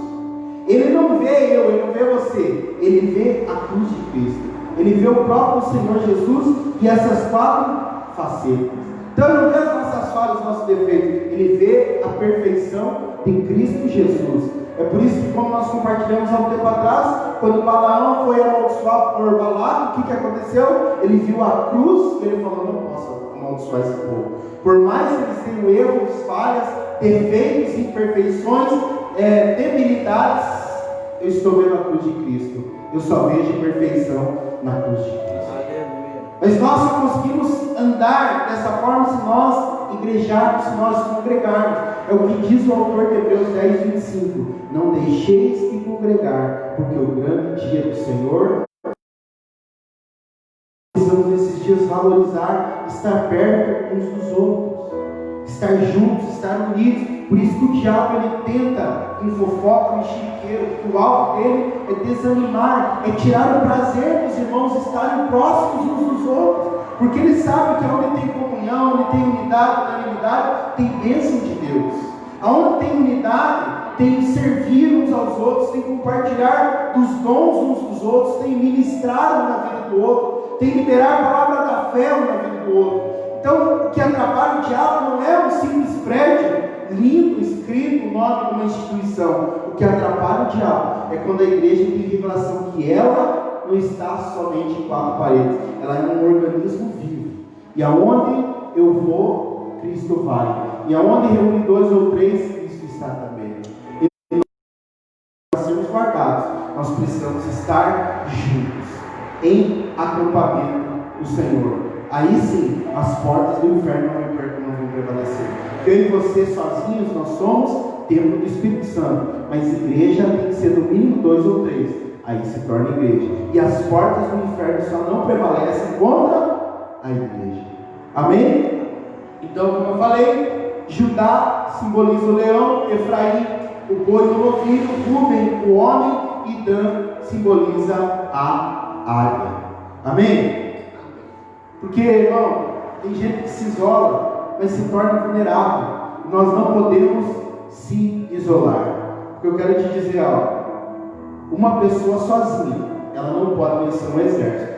Ele não vê eu, ele não vê você, ele vê a cruz de Cristo. Ele vê o próprio Senhor Jesus e essas 4 facetas. Então ele não vê as nossas falhas, os nossos defeitos, ele vê a perfeição de Cristo Jesus. É por isso que, como nós compartilhamos há um tempo atrás, quando Balaão foi amaldiçoado por Balaque, o que aconteceu? Ele viu a cruz e ele falou: não posso amaldiçoar esse povo. Por mais que eles tenham erros, falhas, defeitos, imperfeições, debilidades, eu estou vendo a cruz de Cristo. Eu só vejo perfeição na cruz de Cristo. Mas nós só conseguimos andar dessa forma se nós igrejarmos, se nós congregarmos. É o que diz o autor de Hebreus 10, 25. Não deixeis de congregar, porque o grande dia do Senhor. Precisamos nesses dias valorizar, estar perto uns dos outros, estar juntos, estar unidos. Por isso que o diabo ele tenta em fofoca, em chiqueiro, porque o alvo dele é desanimar, é tirar o prazer dos irmãos estarem próximos uns dos outros, porque ele sabe que onde tem comunhão, onde tem unidade, unanimidade, tem bênção de Deus. Aonde tem unidade, tem servir uns aos outros, tem compartilhar dos dons uns dos outros, tem ministrar um na vida do outro, tem liberar a palavra da fé um na vida do outro. Então, o que atrapalha o diabo não é um simples prédio lindo, escrito, o nome de uma instituição. O que atrapalha o diabo é quando a igreja tem revelação que ela não está somente em 4 paredes, ela é um organismo vivo. E aonde eu vou, Cristo vai. E aonde reúne 2 ou 3, Cristo está também. E para sermos guardados, nós precisamos estar juntos, em acampamento do Senhor. Aí sim, as portas do inferno não vão prevalecer. Eu e você sozinhos, nós somos templo do Espírito Santo. Mas igreja tem que ser no mínimo 2 ou 3. Aí se torna igreja. E as portas do inferno só não prevalecem contra a igreja. Amém? Então, como eu falei, Judá simboliza o leão, Efraim o boi e o novilho, Ruben o homem e Dan simboliza a águia. Amém? Porque, irmão, tem gente que se isola, mas se torna vulnerável. Nós não podemos se isolar. Porque eu quero te dizer algo. Uma pessoa sozinha, ela não pode vencer um exército.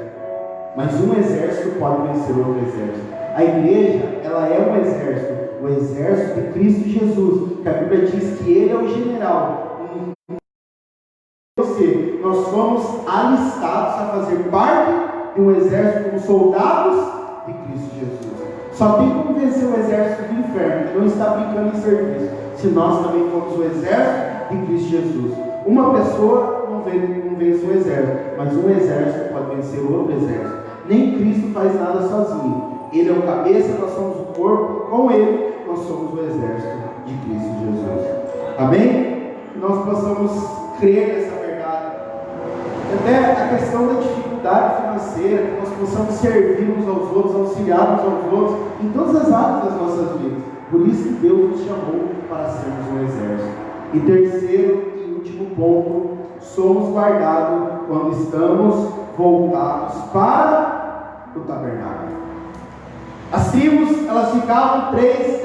Mas um exército pode vencer outro exército. A igreja, ela é um exército. O exército de Cristo Jesus. Que a Bíblia diz que Ele é o general. Nós somos alistados a fazer parte de um exército como soldados de Cristo Jesus. Só tem como vencer o exército do inferno, que não está brincando em serviço, se nós também formos o exército de Cristo Jesus. Uma pessoa não vence o exército, mas um exército pode vencer outro exército. Nem Cristo faz nada sozinho. Ele é o cabeça, nós somos o corpo, com Ele nós somos o exército de Cristo Jesus. Amém? Que nós possamos crer nessa verdade. Até a questão da dificuldade financeira, que nós possamos servir uns aos outros, auxiliar uns aos outros, em todas as áreas das nossas vidas. Por isso que Deus nos chamou para sermos um exército. E terceiro e último ponto, somos guardados quando estamos voltados para o tabernáculo. As tribos, elas ficavam 3,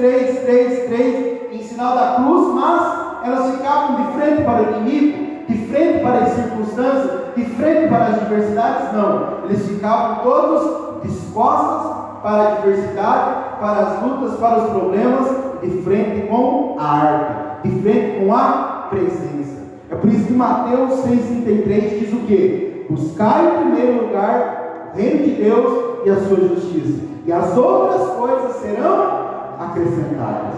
em sinal da cruz, mas elas ficavam de frente para o inimigo, de frente para as circunstâncias, de frente para as adversidades, não. Eles ficavam todos dispostos para a adversidade, para as lutas, para os problemas, de frente com a arca, de frente com a presença. É por isso que Mateus 6,33 diz o quê? Buscai em primeiro lugar o reino de Deus e a sua justiça, e as outras coisas serão acrescentadas.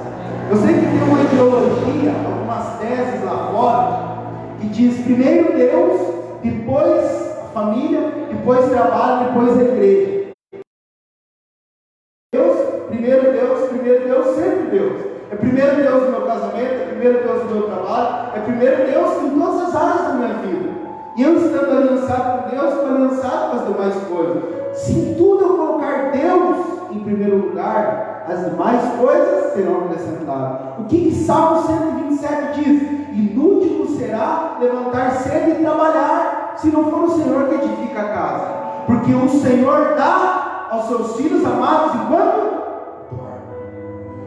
Eu sei que tem uma ideologia, algumas teses lá fora, que diz primeiro Deus, depois a família, depois trabalho, depois a igreja. Primeiro Deus, sempre Deus. É primeiro Deus no meu casamento, é primeiro Deus no meu trabalho, é primeiro Deus em todas as áreas da minha vida. E eu estando aliançado com Deus, estou aliançado com as demais coisas. Se em tudo eu colocar Deus em primeiro lugar, as demais coisas serão acrescentadas. O que Salmo 127 diz? Inútil será levantar cedo e trabalhar, se não for o Senhor que edifica a casa. Porque o Senhor dá aos seus filhos amados enquanto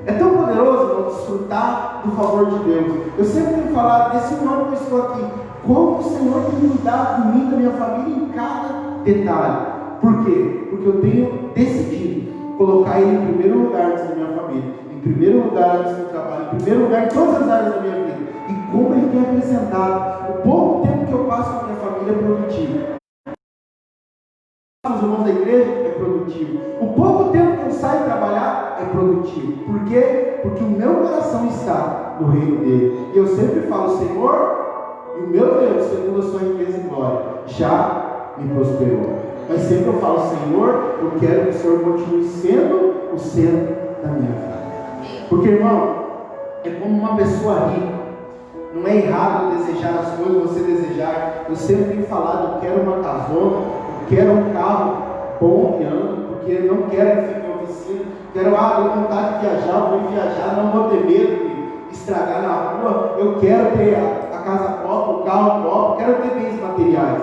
é tão poderoso não desfrutar do favor de Deus. Eu sempre tenho falado, nesse ano que eu estou aqui, como o Senhor tem cuidado de mim, da minha família, em cada detalhe. Por quê? Porque eu tenho decidido colocar Ele em primeiro lugar antes da minha família, em primeiro lugar antes do trabalho, em primeiro lugar em todas as áreas da minha vida. E como Ele tem acrescentado, o pouco tempo que eu passo com a minha família é produtivo. Os irmãos da igreja é produtivo. O pouco tempo que eu saio trabalhar é produtivo. Por quê? Porque o meu coração está no reino dele. E eu sempre falo, Senhor, e o meu Deus, segundo a sua riqueza e glória, já me prosperou. Mas sempre eu falo, Senhor, eu quero que o Senhor continue sendo o centro da minha vida. Porque, irmão, é como uma pessoa rica. Não é errado desejar as coisas, você desejar. Eu sempre tenho falado, eu quero uma casona, quero um carro bom que anda, porque não quero que fique em oficina. Quero, tenho vontade de viajar, vou viajar, não vou ter medo de estragar na rua. Eu quero ter a casa própria, o carro próprio, quero ter bens materiais.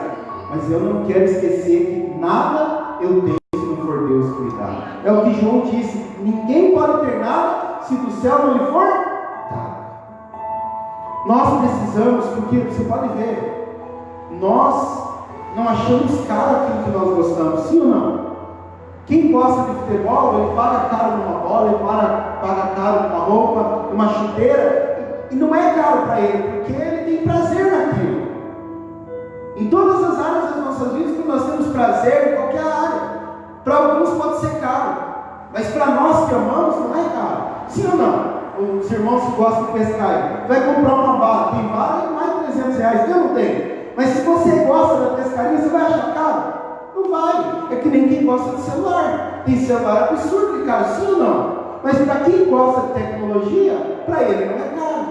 Mas eu não quero esquecer que nada eu tenho se não for Deus que me dá. É o que João disse: ninguém pode ter nada se do céu não lhe for dado. Nós precisamos, porque você pode ver, nós não achamos caro aquilo que nós gostamos, sim ou não? Quem gosta de futebol, ele paga caro numa bola, ele paga caro numa roupa, numa chuteira, e não é caro para ele, porque ele tem prazer naquilo. Em todas as áreas das nossas vidas, que nós temos prazer, em qualquer área. Para alguns pode ser caro, mas para nós que amamos, não é caro. Sim ou não? Os irmãos que gostam de pescar, vai comprar uma vara, tem vara em mais de R$300, eu não tenho. Mas se você gosta da pescaria, você vai achar caro? Não vai. É que nem quem gosta de celular. Tem celular absurdo de caro, sim ou não? Mas para quem gosta de tecnologia, para ele não é caro.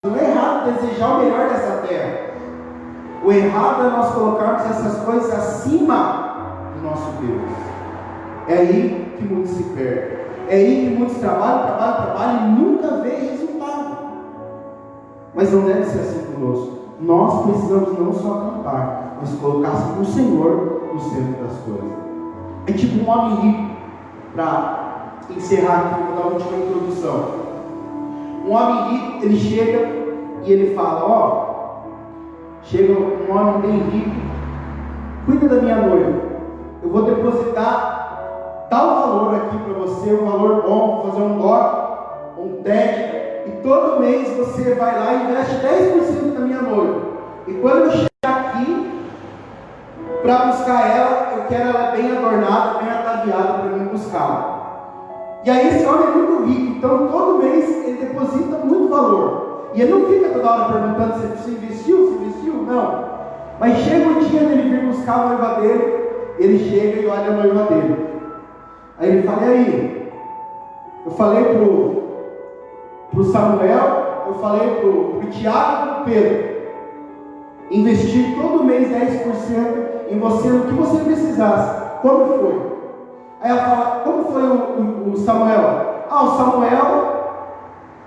Não é errado desejar o melhor dessa terra. O errado é nós colocarmos essas coisas acima do nosso Deus. É aí que muitos se perdem. É aí que muitos trabalham e nunca vê resultado. Mas não deve ser assim conosco. Nós precisamos não só acampar, mas colocar o Senhor no centro das coisas. É tipo um homem rico. Para encerrar aqui, vou dar a última introdução. Um homem rico, ele chega e ele fala: chega um homem bem rico, cuida da minha noiva, eu vou depositar tal valor aqui para você, um valor bom, vou fazer um DOC, um TED. E todo mês você vai lá e investe 10% da minha noiva. E quando eu chegar aqui para buscar ela, eu quero ela bem adornada, bem ataviada para mim buscá-la. E aí esse homem é muito rico, então todo mês ele deposita muito valor. E ele não fica toda hora perguntando se você investiu, não. Mas chega o dia dele vir buscar a noiva dele, ele chega e olha a noiva dele. Aí ele fala: e aí? Eu falei pro Samuel, eu falei pro Tiago e pro Pedro, investir todo mês 10% em você, no que você precisasse. Como foi? Aí ela fala: como foi o Samuel? O Samuel,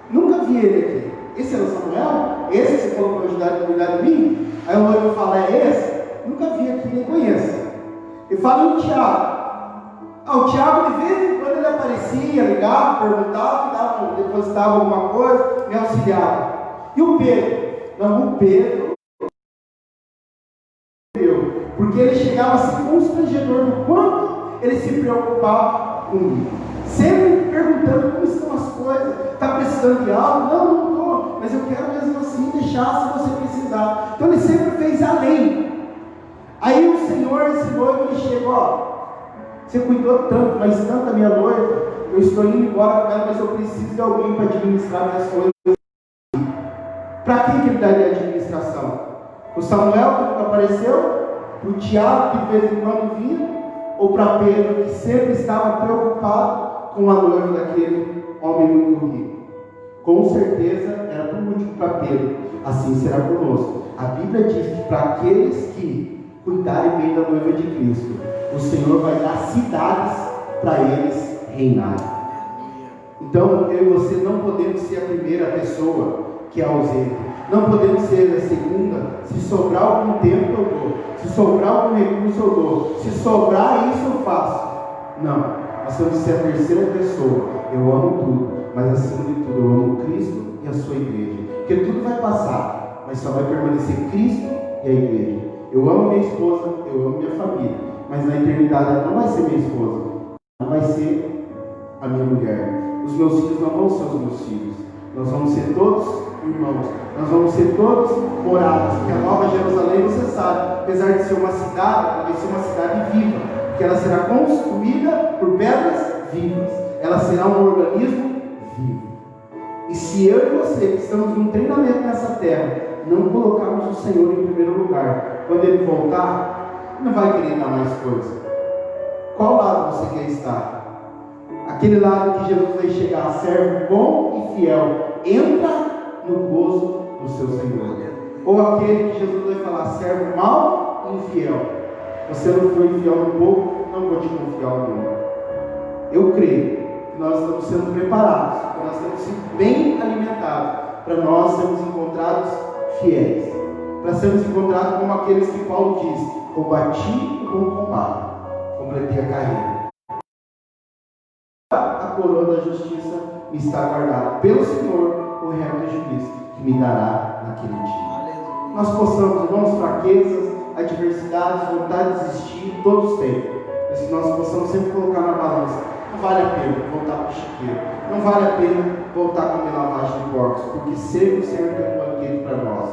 nunca vi ele aqui. Esse era o Samuel? Esse que você falou para ajudar a cuidar de mim? Aí o noivo fala: é esse? Nunca vi aqui, nem conheço. E fala o Tiago. O Tiago, de vez em quando, ele aparecia, ligava, perguntava, depositava alguma coisa, me auxiliava. E o Pedro? Não, o Pedro, porque ele chegava a ser constrangedor no quanto ele se preocupava comigo. Sempre perguntando como estão as coisas, está precisando de algo? Não estou, mas eu quero mesmo assim deixar se você precisar. Então ele sempre fez além. Aí o Senhor, esse noivo, ele chegou, ó, você cuidou tanto, mas tanto da minha noiva, eu estou indo embora com ela, mas eu preciso de alguém para administrar minhas coisas. Para quem que ele daria administração? O Samuel, que nunca apareceu? O Tiago, que de vez em quando vinha? Ou para Pedro, que sempre estava preocupado com a noiva daquele homem muito rico? Com certeza era por último para Pedro. Assim será conosco. A Bíblia diz que para aqueles que cuidarem bem da noiva de Cristo, o Senhor vai dar cidades para eles reinarem. Então, eu e você não podemos ser a primeira pessoa que é ausente. Não podemos ser a segunda. Se sobrar algum tempo eu dou. Se sobrar algum recurso eu dou. Se sobrar isso eu faço. Não. Nós temos que ser a terceira pessoa. Eu amo tudo, mas acima de tudo eu amo Cristo e a sua igreja. Porque tudo vai passar, mas só vai permanecer Cristo e a igreja. Eu amo minha esposa, eu amo minha família, mas na eternidade ela não vai ser minha esposa, ela vai ser a minha mulher. Os meus filhos não vão ser os meus filhos. Nós vamos ser todos irmãos. Nós vamos ser todos morados. Porque a Nova Jerusalém, você sabe, apesar de ser uma cidade, ela vai ser uma cidade viva. Porque ela será construída por pedras vivas. Ela será um organismo vivo. E se eu e você, que estamos num treinamento nessa terra, não colocarmos o Senhor em primeiro lugar, quando Ele voltar, não vai querer dar mais coisa. Qual lado você quer estar? Aquele lado que Jesus vai chegar, servo bom e fiel, entra no gozo do seu Senhor. Ou aquele que Jesus vai falar, servo mau e infiel, você não foi infiel no pouco, não vou te confiar no muito. Eu creio que nós estamos sendo preparados, que nós estamos sendo bem alimentados, para nós sermos encontrados fiéis, para sermos encontrados como aqueles que Paulo diz, combati o bom combate, completei a carreira. A coroa da justiça me está guardada pelo Senhor, o reto juiz, que me dará naquele dia. Nós possamos, irmãos, fraquezas, adversidades, vontade de desistir, todos têm. Mas que nós possamos sempre colocar na balança. Não vale a pena voltar para o chiqueiro. Não vale a pena voltar a comer lavagem de porcos, porque sempre o Senhor tem um banquete para nós.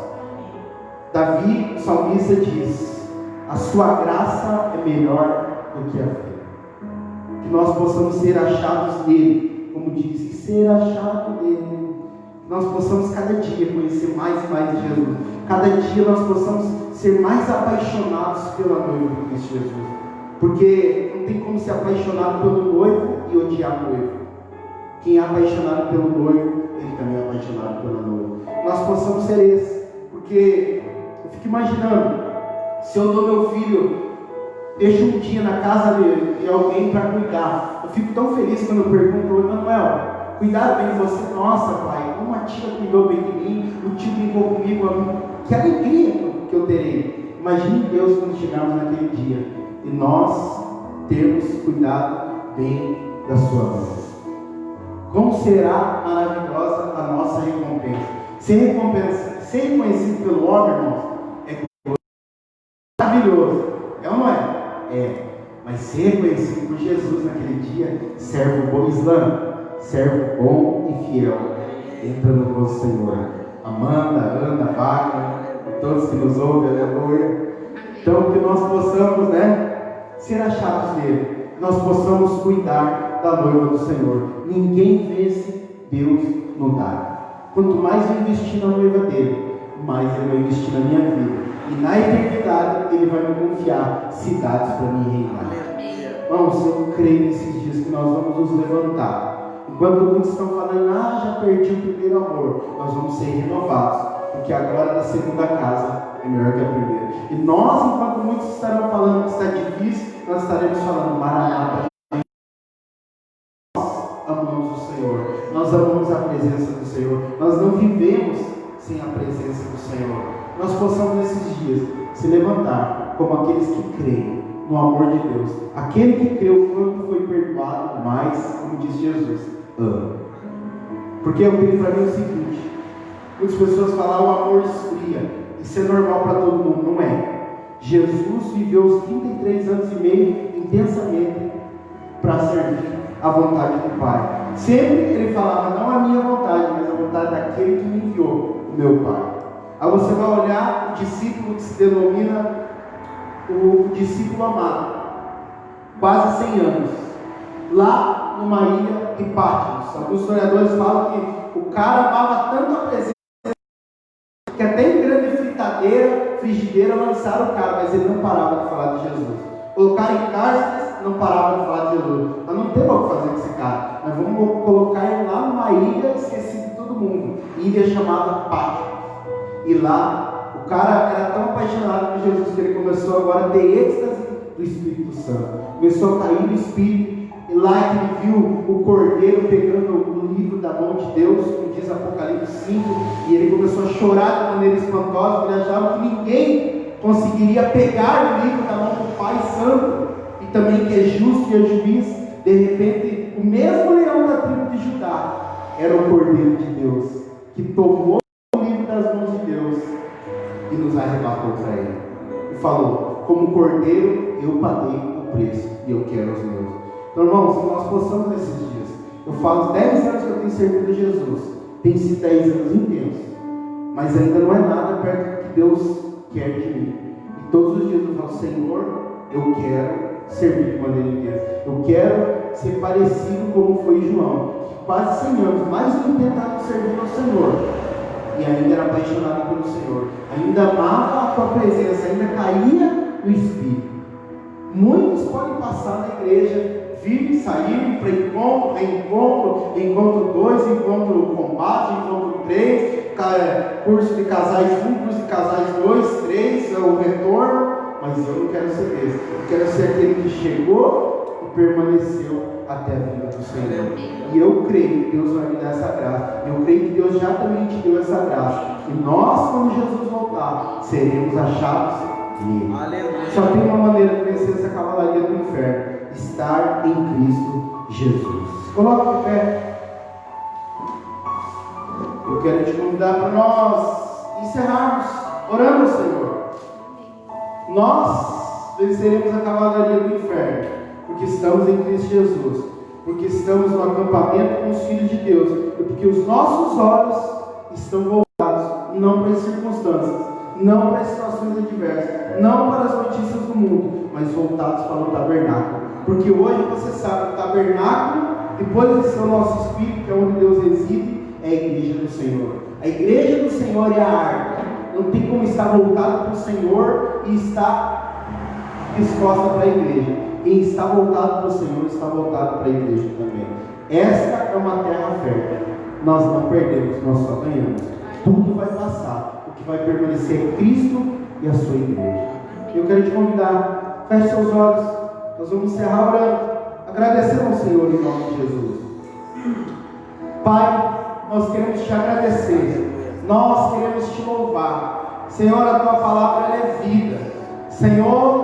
Davi, o salmista, diz: a sua graça é melhor do que a vida. Que nós possamos ser achados nele, como disse, ser achado nele. Que nós possamos cada dia conhecer mais e mais de Jesus. Cada dia nós possamos ser mais apaixonados pela noiva de Cristo Jesus. Porque não tem como ser apaixonado pelo noivo e odiar o noivo. Quem é apaixonado pelo noivo, ele também é apaixonado pela noiva. Nós possamos ser esse. Porque eu fico imaginando, se eu dou meu filho, deixo um dia na casa de alguém para cuidar. Eu fico tão feliz quando eu pergunto: oi, Manuel, cuidaram bem de você? Nossa, pai, como a tia cuidou bem de mim, o tio brincou comigo. Que alegria que eu terei. Imagine Deus quando chegarmos naquele dia e nós termos cuidado bem da sua vida. Como será maravilhosa a nossa recompensa. Ser reconhecido pelo homem, irmãos, é maravilhoso. É ou não é? É. Mas ser reconhecido por Jesus naquele dia, servo bom, servo bom e fiel, entra no vosso Senhor. Amanda, Ana, Wagner, e todos que nos ouvem, aleluia. Então que nós possamos, ser achados dele. Nós possamos cuidar da noiva do Senhor. Ninguém vence Deus no dar. Quanto mais eu investir na noiva dele, mais ele vai investir na minha vida. E na eternidade ele vai me confiar cidades para me reinar. Irmãos, eu creio nesses dias que nós vamos nos levantar. Enquanto muitos estão falando, já perdi o primeiro amor, nós vamos ser renovados. Porque a glória da segunda casa é melhor que a primeira. E nós, enquanto muitos estarão falando que está difícil, nós estaremos falando, Maranata. Nós amamos o Senhor. Nós amamos a presença do Senhor. Nós não vivemos sem a presença do Senhor. Nós possamos nesses dias se levantar como aqueles que creem no amor de Deus. Aquele que creu quando foi perdoado, mais, como diz Jesus, ama. Porque eu creio para mim o seguinte: Muitas pessoas falam, o amor esfria. Isso é normal para todo mundo, não é? Jesus viveu os 33 anos e meio intensamente para servir a vontade do Pai. Sempre ele falava, não a minha vontade, mas a vontade daquele que me enviou, o meu Pai. Aí você vai olhar o discípulo que se denomina o discípulo amado, quase 100 anos, lá numa ilha de Patmos. Alguns historiadores falam que o cara amava tanto a presença que até em grande frigideira lançaram o cara, mas ele não parava de falar de Jesus. Colocaram em cárceres, não parava de falar de Jesus. Nós não temos o que fazer com esse cara. Nós vamos colocar ele lá numa ilha esquecida de todo mundo. Ilha chamada Patmos. E lá, o cara era tão apaixonado por Jesus que ele começou agora a ter êxtase do Espírito Santo. Começou a cair no Espírito. E lá que ele viu o cordeiro pegando o livro da mão de Deus, como diz Apocalipse 5, e ele começou a chorar de maneira espantosa, porque ele achava que ninguém conseguiria pegar o livro da mão do Pai Santo, e também que é justo e é juiz. De repente, o mesmo leão da tribo de Judá era o cordeiro de Deus, que tomou o livro das mãos de Deus e nos arrebatou para ele. E falou, como cordeiro, eu paguei o preço e eu quero os meus. Então, irmãos, se nós possamos nesses dias, eu falo 10 anos que eu tenho servido a Jesus, tem sido 10 anos intensos, mas ainda não é nada perto do que Deus quer de mim. E todos os dias eu falo, Senhor, eu quero servir de maneira intensa, eu quero ser parecido como foi João, que quase 100 anos, mais de 80 anos servindo ao Senhor, e ainda era apaixonado pelo Senhor, ainda amava a tua presença, ainda caía no Espírito. Muitos podem passar na igreja, vir e sair para encontro, reencontro, encontro 2, encontro combate, encontro 3, curso de casais 1, curso de casais 2, 3, o retorno, mas eu não quero ser esse. Eu quero ser aquele que chegou e permaneceu até a vinda do Senhor. E eu creio que Deus vai me dar essa graça. Eu creio que Deus já também te deu essa graça. E nós, quando Jesus voltar, seremos achados nele. Só tem uma maneira de vencer essa cavalaria do inferno: estar em Cristo Jesus. Coloque de pé. Eu quero te convidar para nós encerrarmos orando, Senhor. Nós venceremos a cavalaria do inferno porque estamos em Cristo Jesus, porque estamos no acampamento com os filhos de Deus, e porque os nossos olhos estão voltados não para as circunstâncias, não para as situações adversas, não para as notícias do mundo, mas voltados para o tabernáculo. Porque hoje você sabe, o tabernáculo, depois de ser o nosso espírito, que é onde Deus reside, é a igreja do Senhor. A igreja do Senhor é a arca. Não tem como estar voltado para o Senhor e estar exposta para a igreja. Quem está voltado para o Senhor está voltado para a igreja também. Esta é uma terra fértil. Nós não perdemos, nós só ganhamos. Tudo vai passar. O que vai permanecer é Cristo e a sua igreja. Eu quero te convidar, feche seus olhos. Nós vamos encerrar orando, agradecendo ao Senhor em nome de Jesus. Pai, nós queremos te agradecer, nós queremos te louvar. Senhor, a tua palavra ela é vida. Senhor,